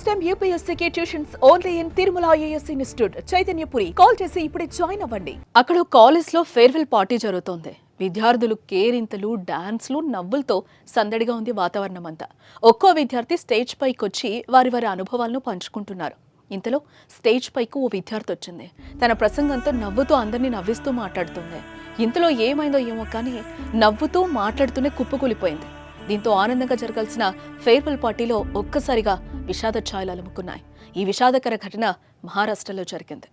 Time యూపీఎస్సీకి tuitions only in Tirumala IAS institute Chaitanyapuri. Call చేసి ఇప్పుడే జాయిన్ అవ్వండి. అక్కడ కాలేజ్ లో ఫేర్వెల్ పార్టీ జరుగుతోంది. విద్యార్థులు కేరింతలు, డాన్స్లు, నవ్వులతో సందడిగా ఉంది వాతావరణం అంతా. ఒక్కో విద్యార్థి స్టేజ్ పైకి వచ్చి వారి అనుభవాలను పంచుకుంటున్నారు. ఇంతలో స్టేజ్ పైకి ఓ విద్యార్థి వచ్చింది. తన ప్రసంగంతో నవ్వుతూ అందరినీ నవ్విస్తూ మాట్లాడుతుంది. ఇంతలో ఏమైందో ఏమో కానీ నవ్వుతూ మాట్లాడుతూనే కుప్పకూలిపోయింది. దీంతో ఆనందంగా జరగాల్సిన ఫేర్వెల్ పార్టీలో ఒక్కసారిగా విషాద ఛాయలు అలుముకున్నాయి. ఈ విషాదకర ఘటన మహారాష్ట్రలో జరిగింది.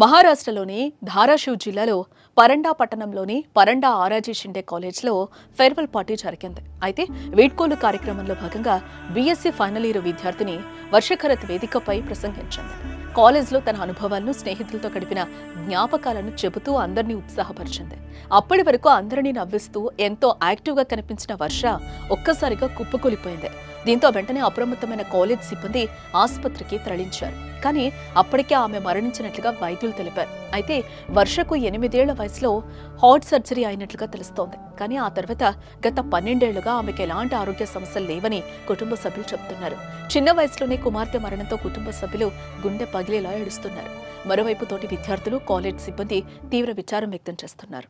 మహారాష్ట్రలోని ధారాషివ్ జిల్లాలో పరండా పట్టణంలోని పరండా ఆరాజీ షిండే కాలేజ్లో ఫేర్వెల్ పార్టీ జరిగింది. అయితే వీడ్కోలు కార్యక్రమంలో భాగంగా బీఎస్సీ ఫైనల్ ఇయర్ విద్యార్థిని వర్షఖరత్ వేదికపై ప్రసంగించింది. కాలేజ్లో తన అనుభవాలను, స్నేహితులతో గడిపిన జ్ఞాపకాలను చెబుతూ అందరినీ ఉత్సాహపరిచింది. అప్పటి వరకు అందరినీ నవ్విస్తూ ఎంతో యాక్టివ్గా కనిపించిన వర్ష ఒక్కసారిగా కుప్పకూలిపోయింది. దీంతో వెంటనే అప్రమత్తమైన కాలేజ్ సిబ్బంది ఆసుపత్రికి తరలించారు. కానీ అప్పటికే ఆమె మరణించినట్లుగా వైద్యులు తెలిపారు. అయితే వర్షకు 8 ఏళ్ల వయసులో హార్ట్ సర్జరీ అయినట్లుగా తెలుస్తోంది. కానీ ఆ తర్వాత గత 12 ఏళ్లుగా ఆమెకు ఎలాంటి ఆరోగ్య సమస్యలు లేవని కుటుంబ సభ్యులు చెబుతున్నారు. చిన్న వయసులోనే కుమార్తె మరణంతో కుటుంబ సభ్యులు గుండె పగిలేలా ఏడుస్తున్నారు. మరోవైపు తోటి విద్యార్థులు, కాలేజ్ సిబ్బంది తీవ్ర విచారం వ్యక్తం చేస్తున్నారు.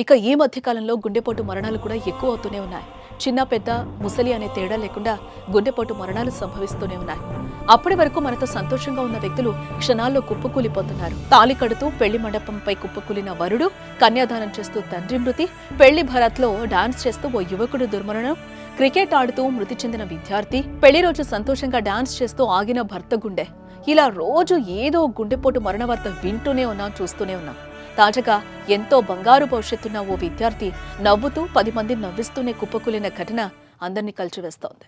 ఇక ఈ మధ్యకాలంలో గుండెపోటు మరణాలు కూడా ఎక్కువ అవుతూనే ఉన్నాయి. చిన్న పెద్ద ముసలి అనే తేడా లేకుండా గుండెపోటు మరణాలు సంభవిస్తూనే ఉన్నాయి. అప్పటి వరకు మనతో సంతోషంగా ఉన్న వ్యక్తులు క్షణాల్లో కుప్పకూలిపోతున్నారు. తాళి కడుతూ పెళ్లి మండపంపై కుప్పకూలిన వరుడు, కన్యాదానం చేస్తూ తండ్రి మృతి, పెళ్లి భరత్లో డాన్స్ చేస్తూ ఓ యువకుడు దుర్మరణం, క్రికెట్ ఆడుతూ మృతి చెందిన విద్యార్థి, పెళ్లి రోజు సంతోషంగా డాన్స్ చేస్తూ ఆగిన భర్త గుండె, ఇలా రోజు ఏదో గుండెపోటు మరణ వార్త వింటూనే ఉన్నాం, చూస్తూనే ఉన్నాం. తాజాగా ఎంతో బంగారు భవిష్యత్తున్న ఓ విద్యార్థి నవ్వుతూ 10 మంది నవ్విస్తూనే కుప్పకూలిన ఘటన అందరినీ కలిచివేస్తోంది.